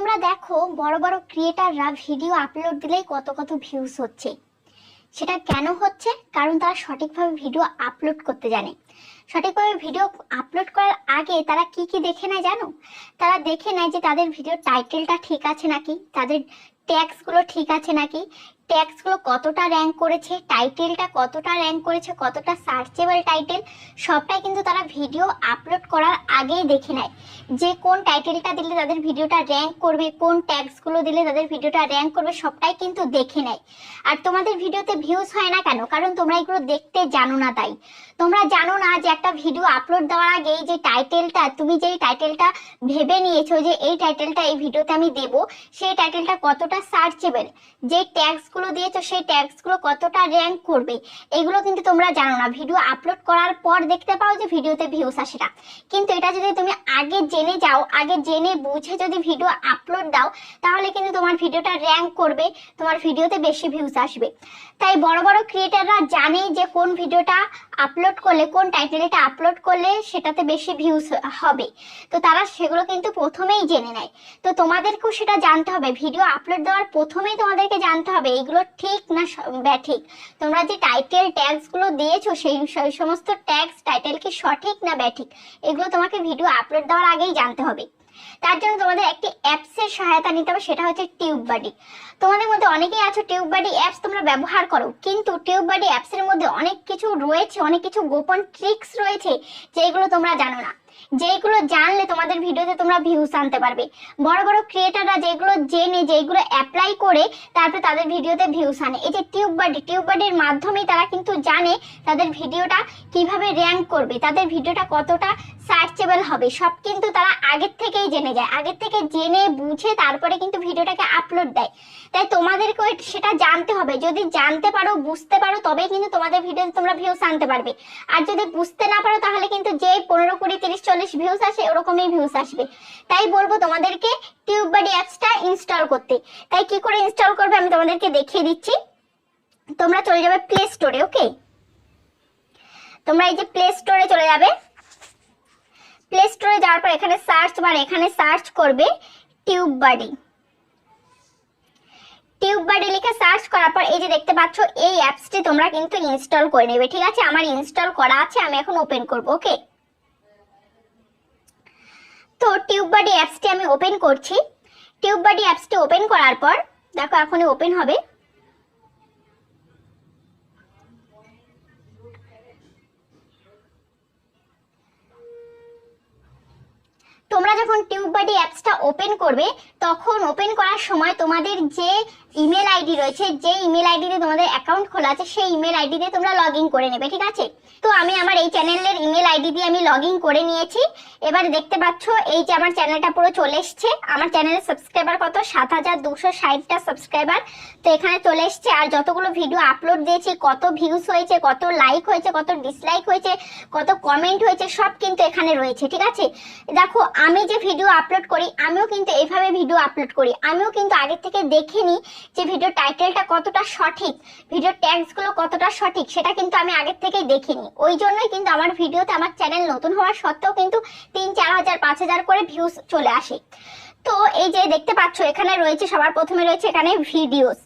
তোমরা দেখো বড় বড় ক্রিয়েটাররা ভিডিও আপলোড দিলেই কত কত ভিউজ হচ্ছে। সেটা কেন হচ্ছে? কারণ তারা সঠিকভাবে ভিডিও আপলোড করতে জানে। সঠিকভাবে ভিডিও আপলোড করার আগে তারা কি কি দেখে নেয় জানো? তারা দেখে নেয় যে তাদের ভিডিও টাইটেলটা ঠিক আছে নাকি, তাদের ট্যাগসগুলো ঠিক আছে নাকি, ট্যাগসগুলো কতটা র্যাঙ্ক করেছে, টাইটেলটা কতটা র্যাঙ্ক করেছে, কতটা সার্চেবল টাইটেল, সবটাই কিন্তু তারা ভিডিও আপলোড করার আগেই দেখে নেয়। যে কোন টাইটেলটা দিলে তাদের ভিডিওটা র্যাঙ্ক করবে, কোন ট্যাগসগুলো দিলে তাদের ভিডিওটা র্যাঙ্ক করবে, সবটাই কিন্তু দেখে নেয়। আর তোমাদের ভিডিওতে ভিউজ হয় না কেন? কারণ তোমরা এগুলো দেখতে জানো না। তাই তোমরা জানো না যে একটা ভিডিও আপলোড দেওয়ার আগে যে টাইটেলটা, তুমি যেই টাইটেলটা ভেবে নিয়েছো যে এই টাইটেলটা এই ভিডিওতে আমি দেবো, সেই টাইটেলটা কতটা সার্চেবল, যে ট্যাগসগুলো দিয়েছো সেই ট্যাগসগুলো কতটা র্যাঙ্ক করবে, এগুলো কিন্তু তোমরা জানো না। ভিডিও আপলোড করার পর দেখতে পাও যে ভিডিওতে ভিউজ আসে না। কিন্তু এটা যদি তুমি আগে জেনে যাও, আগে জেনে বুঝে যদি ভিডিও আপলোড দাও, তাহলে কিন্তু তোমার ভিডিওটা র্যাঙ্ক করবে, তোমার ভিডিওতে বেশি ভিউজ আসবে। তাই বড় বড় ক্রিয়েটাররা জানে যে কোন ভিডিওটা আপলোড করলে, কোন টাইটেলটা আপলোড করলে সেটাতে বেশি ভিউজ হবে, তো তারা সেগুলো কিন্তু প্রথমেই জেনে নেয়। তো তোমাদেরকেও সেটা জানতে হবে। ভিডিও আপলোড দেওয়ার প্রথমেই তোমাদেরকে জানতে হবে এগুলো ঠিক না ব্যাঠিক। তোমরা যে টাইটেল ট্যাগসগুলো দিয়েছো সেই সমস্ত ট্যাগস টাইটেল কি সঠিক না ব্যাঠিক, এগুলো তোমাকে ভিডিও আপলোড দেওয়ার আগেই জানতে হবে। তার জন্য তোমাদের একটি অ্যাপসের সহায়তা নিতে হবে, সেটা হচ্ছে টিউববাডি। তোমাদের মধ্যে অনেকেই আছো টিউববাডি অ্যাপস তোমরা ব্যবহার করো, কিন্তু টিউববাডি অ্যাপসের মধ্যে অনেক কিছু রয়েছে, অনেক কিছু গোপন ট্রিক্স রয়েছে যেগুলো তোমরা জানো না, যেগুলো জানলে তোমাদের ভিডিওতে তোমরা ভিউজ আনতে পারবে। বড় বড় ক্রিয়েটাররা যেগুলো জেনে, যেগুলো অ্যাপ্লাই করে তারপরে তাদের ভিডিওতে ভিউজ আনে। এই যে টিউববাডির মাধ্যমেই তারা কিন্তু জানে তাদের ভিডিওটা কিভাবে র্যাঙ্ক করবে, তাদের ভিডিওটা কতটা সার্চেবল হবে, সব কিন্তু তারা আগের থেকেই জেনে যায়। আগের থেকে জেনে বুঝে তারপরে কিন্তু ভিডিওটাকে আপলোড দেয়। তাই তোমাদেরকেও সেটা জানতে হবে। যদি জানতে পারো, বুঝতে পারো, তবেই কিন্তু তোমাদের ভিডিওতে তোমরা ভিউজ আনতে পারবে। আর যদি বুঝতে না পারো তাহলে কিন্তু যে 15, 20, 30, 40 ভিউজ আসে ওরকমই ভিউজ আসবে। তাই বলবো তোমাদেরকে টিউববাডি অ্যাপসটা ইনস্টল করতে। তাই কি করে ইনস্টল করবে আমি তোমাদেরকে দেখিয়ে দিচ্ছি। তোমরা চলে যাবে প্লে স্টোরে। ওকে, তোমরা এই যে প্লে স্টোরে চলে যাবে। প্লে স্টোরে যাওয়ার পর এখানে সার্চ বার, এখানে সার্চ করবে টিউববাডি। টিউববাডি লিখে সার্চ করার পর এই যে দেখতে পাচ্ছ এই অ্যাপসটি তোমরা কিন্তু ইনস্টল করে নেবে। ঠিক আছে, আমার ইনস্টল করা আছে, আমি এখন ওপেন করব। ওকে, তো টিউববাডি অ্যাপসটি আমি ওপেন করছি। টিউববাডি অ্যাপসটি ওপেন করার পর দেখো এখনই ওপেন হবে। তোমরা যখন টিউববাডি অ্যাপসটা ওপেন করবে তখন ওপেন করার সময় তোমাদের যে ইমেল আইডি রয়েছে, যে ইমেল আইডিতে তোমাদের অ্যাকাউন্ট খোলা আছে, সেই ইমেল আইডি দিয়ে তোমরা লগ ইন করে নেবে। ঠিক আছে, তো আমি আমার এই চ্যানেলের ইমেল আইডি দিয়ে আমি লগ ইন করে নিয়েছি। এবার দেখতে পাচ্ছ এই যে আমার চ্যানেলটা পুরো চলে এসছে। আমার চ্যানেলের সাবস্ক্রাইবার কত? 7260টা সাবস্ক্রাইবার। তো এখানে চলে এসছে। আর যতগুলো ভিডিও আপলোড দিয়েছি, কত ভিউজ হয়েছে, কত লাইক হয়েছে, কত ডিসলাইক হয়েছে, কত কমেন্ট হয়েছে, সব কিন্তু এখানে রয়েছে। ঠিক আছে, দেখো আমি যে ভিডিও আপলোড করি আমিও কিন্তু এইভাবে ভিডিও আপলোড করি। আমিও কিন্তু আগে থেকে দেখে নিই যে ভিডিও টাইটেলটা কতটা সঠিক, ভিডিও ট্যাগসগুলো কতটা সঠিক, সেটা কিন্তু আমি আগের থেকেই দেখে নিই। ওই জন্যই কিন্তু আমার ভিডিওতে, আমার চ্যানেল নতুন হওয়ার সত্ত্বেও কিন্তু 3, 4000, 5000 করে ভিউজ চলে আসে। তো এই যে দেখতে পাচ্ছ এখানে রয়েছে, সবার প্রথমে রয়েছে এখানে ভিডিওস,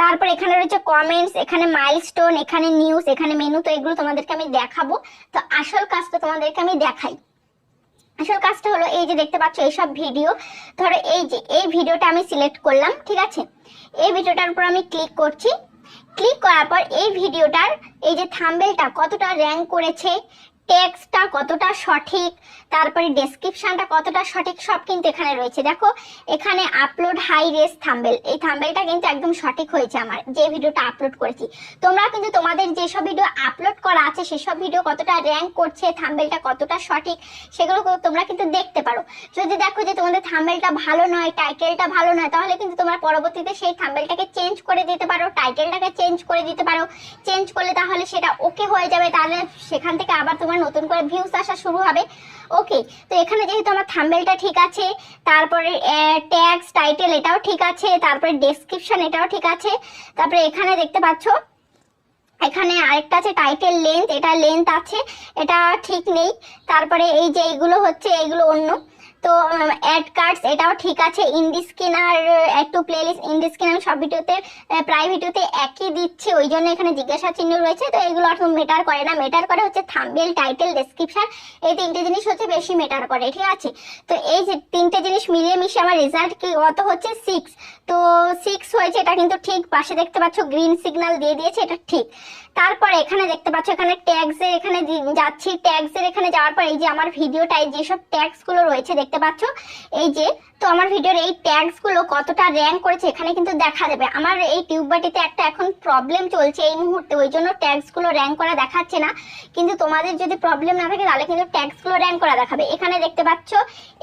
তারপর এখানে রয়েছে কমেন্টস, এখানে মাইলস্টোন, এখানে নিউজ, এখানে মেনু। তো এগুলো তোমাদেরকে আমি দেখাবো। তো আসল কাজটা তোমাদেরকে আমি দেখাই। আসল কাজটা হলো এই যে দেখতে পাচ্ছ এইসব ভিডিও। ধরো এই যে এই ভিডিওটা আমি সিলেক্ট করলাম। ঠিক আছে, এই ভিডিওটার উপর আমি ক্লিক করছি। ক্লিক করার পর এই ভিডিওটার এই যে থাম্বনেলটা কতটা র্যাঙ্ক করেছে, টেক্সটটা কতটা সঠিক, তারপরে ডেসক্রিপশনটা কতটা সঠিক, সব কিন্তু এখানে রয়েছে। দেখো এখানে আপলোড হাই রেস থাম্বনেল, এই থাম্বনেলটা কিন্তু একদম সঠিক হয়েছে আমার যে ভিডিওটা আপলোড করেছি। তোমরা কিন্তু তোমাদের যেসব ভিডিও আপলোড করা আছে সেসব ভিডিও কতটা র্যাঙ্ক করছে, থাম্বনেলটা কতটা সঠিক, সেগুলো তোমরা কিন্তু দেখতে পারো। যদি দেখো যে তোমাদের থাম্বনেলটা ভালো নয়, টাইটেলটা ভালো নয়, তাহলে কিন্তু তোমরা পরবর্তীতে সেই থাম্বনেলটাকে চেঞ্জ করে দিতে পারো, টাইটেলটাকে চেঞ্জ করে দিতে পারো। চেঞ্জ করলে তাহলে সেটা ওকে হয়ে যাবে, তাহলে সেখান থেকে আবার তোমার নতুন করে ভিউজ আসা শুরু হবে। ওকে, তো এখানে যেহেতু আমার থাম্বনেলটা ঠিক আছে, তারপরে ট্যাগস টাইটেল এটাও ঠিক আছে, তারপরে ডেসক্রিপশন এটাও ঠিক আছে, তারপরে এখানে দেখতে পাচ্ছ এখানে আরেকটা আছে টাইটেল লেন্থ, এটা লেন্থ আছে, এটা ঠিক নেই। তারপরে এই যে এইগুলো হচ্ছে, এইগুলো অন্য। তো অ্যাড কার্ডস এটাও ঠিক আছে, ইন্ডি স্ক্রিন আর একটু প্লেলিস্ট ইন্ডি স্ক্রিন আমি সব ভিডিওতে প্রায় ভিডিওতে একই দিচ্ছি, ওই জন্য এখানে জিজ্ঞাসা চিহ্ন রয়েছে। তো এগুলো আর মেটার করে না, মেটার করে হচ্ছে থাম্বনেল, টাইটেল, ডেসক্রিপশন, এই তিনটে জিনিস হচ্ছে বেশি মেটার করে, ঠিক আছে। তো এই যে তিনটে জিনিস মিলিয়ে মিশিয়ে আমার রেজাল্ট কি কত হচ্ছে 6। তো 6 হয়েছে, এটা কিন্তু ঠিক। পাশে দেখতে পাচ্ছ গ্রিন সিগন্যাল দিয়ে দিয়েছে, এটা ঠিক। তারপরে এখানে দেখতে পাচ্ছ এখানে ট্যাগস এর এখানে যাচ্ছি, ট্যাগস এর এখানে যাওয়ার পর এই যে আমার ভিডিওটায় যেসব ট্যাগস গুলো রয়েছে দেখতে পাচ্ছ এই যে, তো আমার ভিডিওর এই ট্যাগস গুলো কতটা র্যাঙ্ক করেছে এখানে কিন্তু দেখা যাবে। আমার এই টিউববাটিতে একটা এখন প্রবলেম চলছে এই মুহূর্তে, ওই জন্য ট্যাগস গুলো র্যাঙ্ক করা দেখাচ্ছে না, কিন্তু তোমাদের যদি প্রবলেম না থাকে তাহলে কিন্তু ট্যাগস গুলো র্যাঙ্ক করা দেখাবে। এখানে দেখতে পাচ্ছ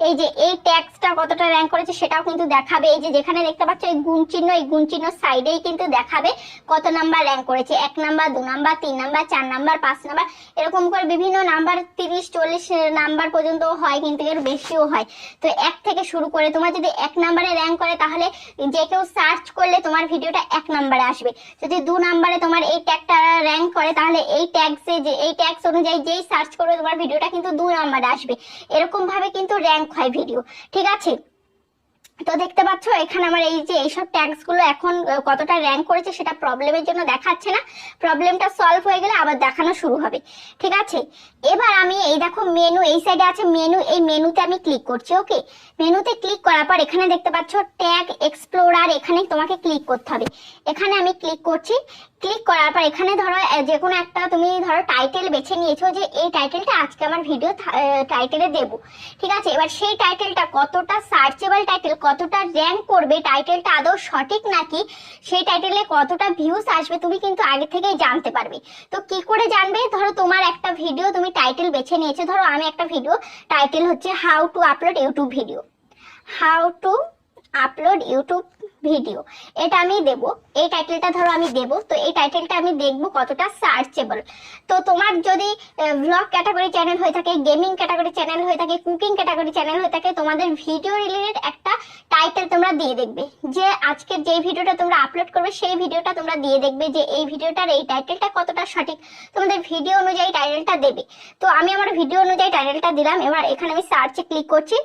এই যে এই ট্যাগসটা কতটা র্যাঙ্ক করেছে সেটাও কিন্তু দেখাবে। এই যে যেখানে দেখতে পাচ্ছ এই গুণ চিহ্ন, এই গুণ চিহ্ন সাইডেই কিন্তু দেখাবে কত নাম্বার র্যাঙ্ক করেছে, 1 number, 2 number, 3 number, 4 number, 5 number, এরকম করে বিভিন্ন নাম্বার 30-40 নাম্বার পর্যন্ত হয়, কিন্তু এর বেশিও হয়। তো 1 থেকে শুরু করে তোমার যদি 1 নাম্বারে র্যাঙ্ক করে তাহলে যে কেউ সার্চ করলে তোমার ভিডিওটা 1 নাম্বারে আসবে। যদি 2 নাম্বারে তোমার এই ট্যাগটা র্যাঙ্ক করে তাহলে এই ট্যাগসে যে এই ট্যাগস অনুযায়ী যেই সার্চ করবে তোমার ভিডিওটা কিন্তু 2 নাম্বারে আসবে। এরকম ভাবে কিন্তু র্যাঙ্ক হয় ভিডিও, ঠিক আছে। তো দেখতে পাচ্ছ এখানে আমার এই যে এইসব ট্যাগস গুলো এখন কতটা র্যাঙ্ক করেছে সেটা প্রবলেমের জন্য দেখাচ্ছে না, প্রবলেমটা সলভ হয়ে গেলে আবার দেখানো শুরু হবে, ঠিক আছে। এবার আমি এই দেখো মেনু, এই সাইডে আছে মেনু, এই মেনুতে আমি ক্লিক করছি। ওকে, মেনুতে ক্লিক করার পর এখানে দেখতে পাচ্ছ ট্যাগ এক্সপ্লোরার, এখানে তোমাকে ক্লিক করতে হবে। এখানে আমি ক্লিক করছি। ক্লিক করার পর এখানে ধরো যে কোনো একটা তুমি ধরো টাইটেল বেছে নিয়েছো যে এই টাইটেলটা আজকে আমার ভিডিও টাইটেলে দেব, ঠিক আছে। এবার সেই টাইটেলটা কতটা সার্চেবল টাইটেল, কতটা র্যাঙ্ক করবে, টাইটেলটা আদৌ সঠিক নাকি, সেই টাইটেলে কতটা ভিউজ আসবে তুমি কিন্তু আগে থেকেই জানতে পারবে। তো কি করে জানবে, ধরো তোমার একটা ভিডিও তুমি টাইটেল বেছে নিয়েছো, ধরো আমি একটা ভিডিও টাইটেল হচ্ছে how to upload YouTube video, how to upload YouTube video, এটা আমি দেব, এই টাইটেলটা ধরো আমি দেব। তো এই টাইটেলটা আমি দেখব কতটা সার্চেবল। তো তোমার যদি ব্লগ ক্যাটাগরি চ্যানেল হয়ে থাকে, গেমিং ক্যাটাগরি চ্যানেল হয়ে থাকে, কুকিং ক্যাটাগরি চ্যানেল হয়ে থাকে, তোমাদের ভিডিও রিলেটেড একটা টাইটেল তোমরা দিয়ে দেখবে, যে আজকের যে ভিডিওটা তোমরা আপলোড করবে সেই ভিডিওটা তোমরা দিয়ে দেখবে যে এই ভিডিওটার এই টাইটেলটা কতটা সঠিক, তোমাদের ভিডিও অনুযায়ী টাইটেলটা দেবে। তো আমি আমার ভিডিও অনুযায়ী টাইটেলটা দিলাম। এবার এখানে আমি সার্চে ক্লিক করছি।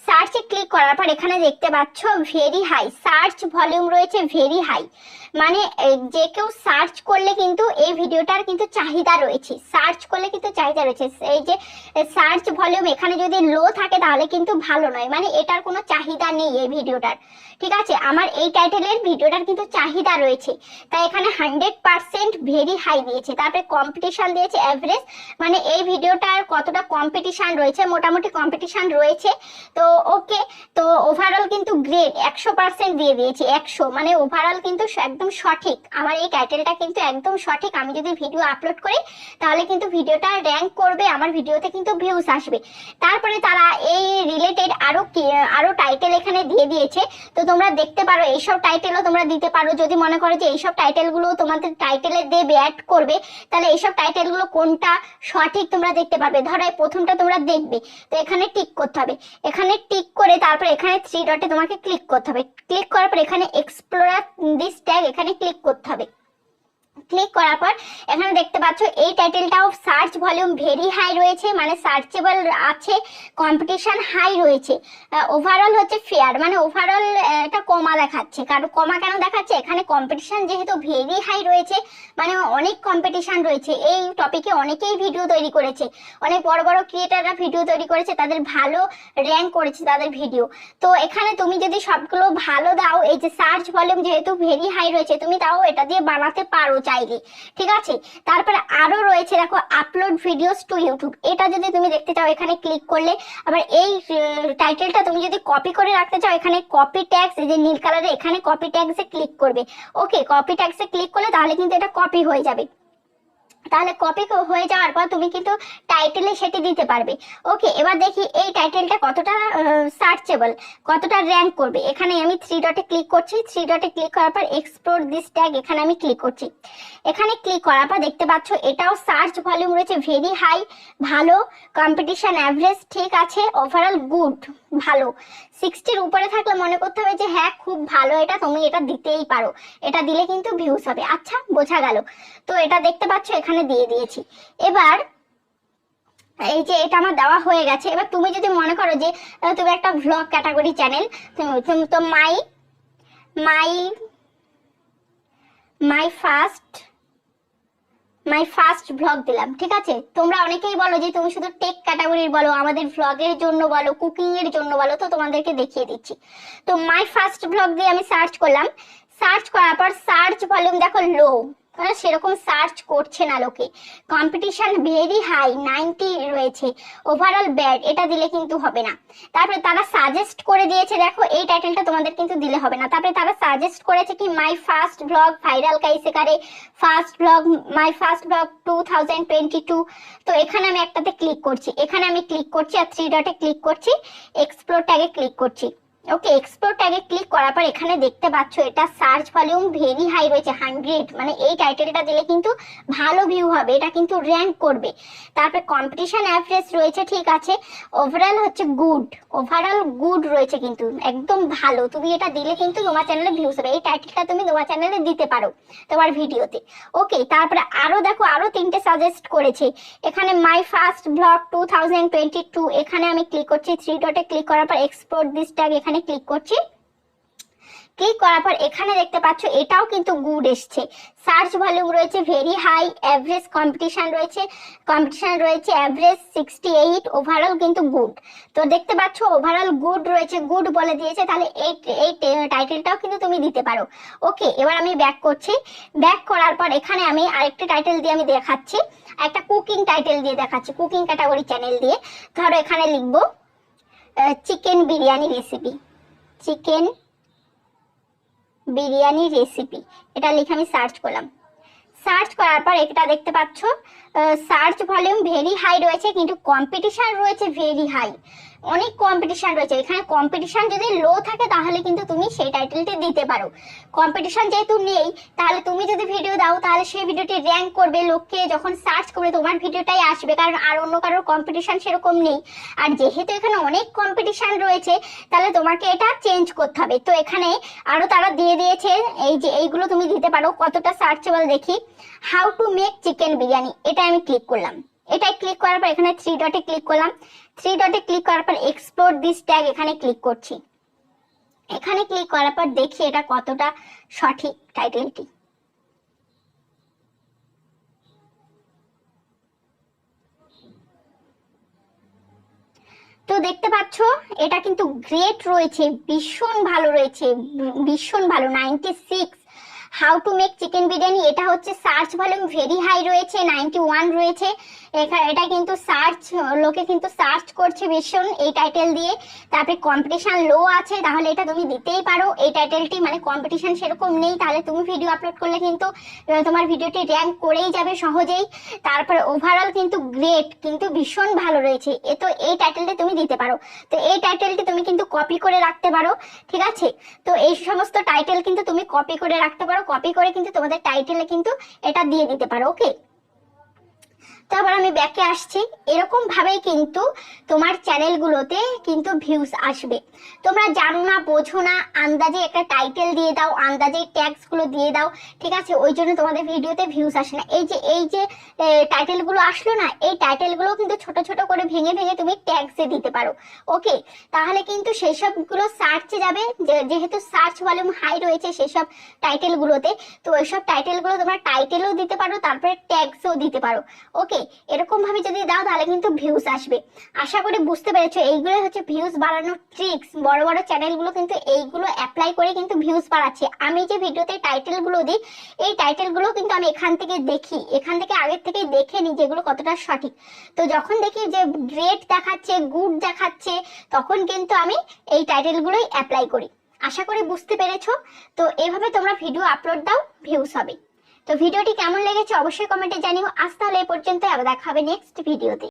সার্চে ক্লিক করার পর এখানে দেখতে পাচ্ছ ভেরি হাই, সার্চ ভলিউম রয়েছে ভেরি হাই, মানে যে কেউ সার্চ করলে কিন্তু এই ভিডিওটার কিন্তু চাহিদা রয়েছে, সার্চ করলে কিন্তু চাহিদা রয়েছে। এই যে সার্চ ভলিউম এখানে যদি লো থাকে তাহলে কিন্তু ভালো নয়, মানে এটার কোনো চাহিদা নেই এই ভিডিওটার, ঠিক আছে। আমার এই টাইটেলের ভিডিওটার কিন্তু চাহিদা রয়েছে, তাই এখানে 100% ভেরি হাই দিয়েছে। তারপরে কম্পিটিশন দিয়েছে এভারেজ, মানে এই ভিডিওটার কতটা কম্পিটিশন রয়েছে, মোটামুটি কম্পিটিশন রয়েছে। তো ওকে, তো ওভারঅল কিন্তু গ্রেড 100% দিয়ে দিয়েছি, 100, মানে ওভারঅল কিন্তু একদম সঠিক। আমার এই টাইটেলটা কিন্তু একদম সঠিক, আমি যদি ভিডিও আপলোড করি তাহলে কিন্তু ভিডিওটা র্যাঙ্ক করবে, আমার ভিডিওতে কিন্তু ভিউজ আসবে। তারপরে তারা এই রিলেটেড আরো টাইটেল এখানে দিয়ে দিয়েছে, তো তোমরা দেখতে পারো এইসব টাইটেলও তোমরা দিতে পারো। যদি মনে করো যে এইসব টাইটেলগুলো তোমাদের টাইটেলে দেবে, অ্যাড করবে, তাহলে এইসব টাইটেলগুলো কোনটা সঠিক তোমরা দেখতে পারবে। ধরো এই প্রথমটা তোমরা দেখবে, তো এখানে টিক করতে হবে। এখানে টিক করে তারপর এখানে 3 ডটে তোমাকে ক্লিক করতে হবে। ক্লিক করার পর এখানে এক্সপ্লোরার দিস ট্যাগ এখানে ক্লিক করতে হবে। ক্লিক করার পর এখানে দেখতে পাচ্ছ এই টাইটেলটাও সার্চ ভলিউম ভেরি হাই রয়েছে, মানে সার্চেবল আছে, কম্পিটিশন হাই রয়েছে। ওভারঅল হচ্ছে ফেয়ার, মানে ওভারঅল এটা কমা দেখাচ্ছে। কারণ কমা কেন দেখাচ্ছে, এখানে কম্পিটিশন যেহেতু ভেরি হাই রয়েছে, মানে অনেক কম্পিটিশন রয়েছে। এই টপিকে অনেকেই ভিডিও তৈরি করেছে, অনেক বড় বড় ক্রিয়েটাররা ভিডিও তৈরি করেছে, তাদের ভালো র্যাঙ্ক করেছে তাদের ভিডিও। তো এখানে তুমি যদি সবগুলো ভালো দাও, এই যে সার্চ ভলিউম যেহেতু ভেরি হাই রয়েছে, তুমি তাও এটা দিয়ে বানাতে পারো চাইলে, ঠিক আছে। তারপরে আরো রয়েছে দেখো আপলোড ভিডিওস টু ইউটিউব, এটা যদি তুমি দেখতে চাও এখানে ক্লিক করলে। আবার এই টাইটেলটা তুমি যদি কপি করে রাখতে চাও, এখানে কপি ট্যাগস, এই যে নীল কালারে এখানে কপি ট্যাগসে ক্লিক করবে। ওকে, কপি ট্যাগসে ক্লিক করলে তাহলে কিন্তু এটা কপি হয়ে যাবে। তাহলে কপি হয়ে যাওয়ার পর তুমি কিন্তু টাইটেলে সেটি দিতে পারবে। ওকে, এবার দেখি এই টাইটেলটা কতটা সার্চেবল, কতটা র্যাঙ্ক করবে। এখানে আমি 3 ডটে ক্লিক করছি। 3 ডটে ক্লিক করার পর এক্সপ্লোর দিস ট্যাগ এখানে আমি ক্লিক করছি। এখানে ক্লিক করার পর দেখতে পাচ্ছ এটাও সার্চ ভলিউম রয়েছে ভেরি হাই, ভালো, কম্পিটিশন অ্যাভারেজ ঠিক আছে, ওভারঅল গুড, ভালো। 60-র উপরে থাকলে মনে করতে হবে যে হ্যাঁ খুব ভালো, এটা তুমি এটা দিতেই পারো, এটা দিলে কিন্তু ভিউজ হবে। আচ্ছা, বোঝা গেল। তো এটা দেখতে পাচ্ছ এখানে দিয়ে দিয়েছি। এবার এই যে এটা আমার দেওয়া হয়ে গেছে। এবার তুমি যদি মনে করো যে তুমি একটা ভ্লগ ক্যাটাগরি চ্যানেল, তো মাই মাই মাই ফার্স্ট ভ্লগ দিলাম, ঠিক আছে। তোমরা অনেকেই বলো যে তুমি শুধু টেক ক্যাটাগরির বলো, আমাদের ভ্লগের জন্য বলো, কুকিং এর জন্য বলো, তো তোমাদেরকে দেখিয়ে দিচ্ছি। তো মাই ফার্স্ট ভ্লগ দিয়ে আমি সার্চ করলাম, সার্চ করার পর সার্চ ভলিউম দেখো লো, মানে সেরকম সার্চ করছে না লোকে। কম্পিটিশন ভেরি হাই 90 রয়েছে, ওভারঅল ব্যাড, এটা দিলে কিন্তু হবে না। তারপরে তারা সাজেস্ট করে দিয়েছে, দেখো এই টাইটেলটা তোমাদের কিন্তু দিলে হবে না। তারপরে তারা সাজেস্ট করেছে কি মাই ফার্স্ট ব্লগ ভাইরাল কাইসে কারে, first blog my first blog 2022। তো এখানে আমি একটাতে ক্লিক করছি, এখানে আমি ক্লিক করছি আর 3 ডটে ক্লিক করছি, এক্সপ্লোর ট্যাগে ক্লিক করছি। ওকে, এক্সপ্লোর ট্যাগে ক্লিক করার পর এখানে দেখতে পাচ্ছ এটা সার্চ ভলিউম ভেরি হাই রয়েছে 100, মানে এই টাইটেলটা দিলে কিন্তু ভালো ভিউ হবে, এটা কিন্তু র্যাঙ্ক করবে। তারপরে কম্পিটিশন অ্যাভারেজ রয়েছে, ঠিক আছে। ওভারঅল হচ্ছে গুড, ওভারঅল গুড রয়েছে, কিন্তু একদম ভালো। তুমি এটা দিলে কিন্তু তোমার চ্যানেলে ভিউজ হবে, এই টাইটেলটা তুমি তোমার চ্যানেলে দিতে পারো তোমার ভিডিওতে। ওকে, তারপরে আরো দেখো আরো 3টে সাজেস্ট করেছে। এখানে মাই ফার্স্ট ব্লগ 2022, এখানে আমি ক্লিক করছি, 3 ডটে ক্লিক করার পর এক্সপোর্ট দিস ট্যাগ এখানে ক্লিক করছি। ক্লিক করার পর এখানে দেখতে পাচ্ছ এটাও কিন্তু গুড এসছে, সার্চ ভলিউম রয়েছে ভেরি হাই, এভারেজ কম্পিটিশন রয়েছে এভারেজ 68, ওভারঅল কিন্তু গুড। তো দেখতে পাচ্ছ ওভারঅল গুড রয়েছে, গুড বলে দিয়েছে, তাহলে এই টাইটেলটাও কিন্তু তুমি দিতে পারো। ওকে, এবার আমি ব্যাক করছি, ব্যাক করার পর এখানে আমি আরেকটা টাইটেল দিয়ে আমি দেখাচ্ছি, একটা কুকিং টাইটেল দিয়ে দেখাচ্ছি, কুকিং ক্যাটাগরি চ্যানেল দিয়ে। ধরো এখানে লিখবো chicken biryani recipe, chicken biryani recipe, এটা লিখে আমি সার্চ করলাম। সার্চ করার পর এটা দেখতে পাচ্ছ সার্চ ভলিউম ভেরি হাই রয়েছে, কিন্তু কম্পিটিশন রয়েছে ভেরি হাই, অনেক কম্পিটিশন রয়েছে। এখানে কম্পিটিশন যদি লো থাকে তাহলে কিন্তু তুমি সেই টাইটেলটি দিতে পারো। কম্পিটিশন যেহেতু নেই, তাহলে তুমি যদি ভিডিও দাও তাহলে সেই ভিডিওটি র্যাঙ্ক করবে, লোককে যখন সার্চ করবে তোমার ভিডিওটাই আসবে, কারণ আর অন্য কারোর কম্পিটিশন সেরকম নেই। আর যেহেতু এখানে অনেক কম্পিটিশন রয়েছে তাহলে তোমাকে এটা চেঞ্জ করতে হবে। তো এখানে আরো তারা দিয়ে দিয়েছে, এই যে এইগুলো তুমি দিতে পারো, কতটা সার্চেবল দেখি। How to make chicken biryani, এটা আমি ক্লিক করলাম, এটাই ক্লিক করার পর এখানে 3 ডটে ক্লিক করলাম, 3 ডটে ক্লিক করার পর এক্সপ্লোর দিস ট্যাগ এখানে ক্লিক করছি। এখানে ক্লিক করার পর দেখি এটা কতটা সঠিক টাইটেলটি। তো দেখতে পাচ্ছ এটা কিন্তু গ্রেট রয়েছে, ভীষণ ভালো রয়েছে, ভীষণ ভালো 96। How to make chicken biryani, এটা হচ্ছে সার্চ ভলিউম ভেরি হাই রয়েছে 91 রয়েছে। এটা কিন্তু সার্চ, লোকে কিন্তু সার্চ করছে ভীষণ এই টাইটেল দিয়ে। তারপরে কম্পিটিশন লো আছে, তাহলে এটা তুমি দিতেই পারো এই টাইটেলটি, মানে কম্পিটিশন সেরকম নেই, তাহলে তুমি ভিডিও আপলোড করলে কিন্তু তোমার ভিডিওটি র্যাঙ্ক করেই যাবে সহজেই। তারপরে ওভারঅল কিন্তু গ্রেট, কিন্তু ভীষণ ভালো রয়েছে, তো এই টাইটেলটি তুমি দিতে পারো। তো এই টাইটেলটি তুমি কিন্তু কপি করে রাখতে পারো, ঠিক আছে। তো এই সমস্ত টাইটেল কিন্তু তুমি কপি করে রাখতে পারো, কপি করে কিন্তু তোমাদের টাইটেলে কিন্তু এটা দিয়ে দিতে পারো। ওকে, তারপর আমি ব্যাকে আসছি। এরকম ভাবেই কিন্তু তোমার চ্যানেলগুলোতে কিন্তু ভিউজ আসবে। তোমরা জানো না, বোঝো না, আন্দাজে একটা টাইটেল দিয়ে দাও, আন্দাজে ট্যাগস গুলো দিয়ে দাও, ঠিক আছে, ওই জন্য তোমাদের ভিডিওতে ভিউজ আসে না। এই যে টাইটেল গুলো আসলো না, এই টাইটেল গুলো কিন্তু ছোট ছোট করে ভেঙে ভেঙে তুমি ট্যাগসে দিতে পারো। ওকে, তাহলে কিন্তু সেই সব গুলো সার্চে যাবে, যেহেতু সার্চ ভলিউম হাই রয়েছে সেসব টাইটেল গুলোতে। তো ওইসব টাইটেল গুলো তোমার টাইটেলও দিতে পারো, তারপরে ট্যাগসও দিতে পারো। ওকে, এরকম ভাবে যদি দাও তাহলে কিন্তু ভিউজ আসবে। আশা করি বুঝতে পেরেছো, এইগুলো হচ্ছে ভিউজ বাড়ানোর ট্রিক্স। বড় বড় চ্যানেলগুলো কিন্তু এইগুলো অ্যাপ্লাই করে কিন্তু ভিউজ বাড়াচ্ছে। আমি যে ভিডিওতে টাইটেল গুলো দিই, এই টাইটেল গুলো কিন্তু আমি এখান থেকে দেখি, এখান থেকে আগের থেকে দেখে নিই যেগুলো কতটা সঠিক। তো যখন দেখি যে গ্রেট দেখাচ্ছে, গুড দেখাচ্ছে, তখন কিন্তু আমি এই টাইটেল গুলোই অ্যাপ্লাই করি। আশা করি বুঝতে পেরেছো। তো এইভাবে তোমরা ভিডিও আপলোড দাও, ভিউজ হবে। তো ভিডিওটি কেমন লেগেছে অবশ্যই কমেন্টে জানিও। আজ তাহলে এই পর্যন্ত, আবার দেখা হবে নেক্সট ভিডিওতে।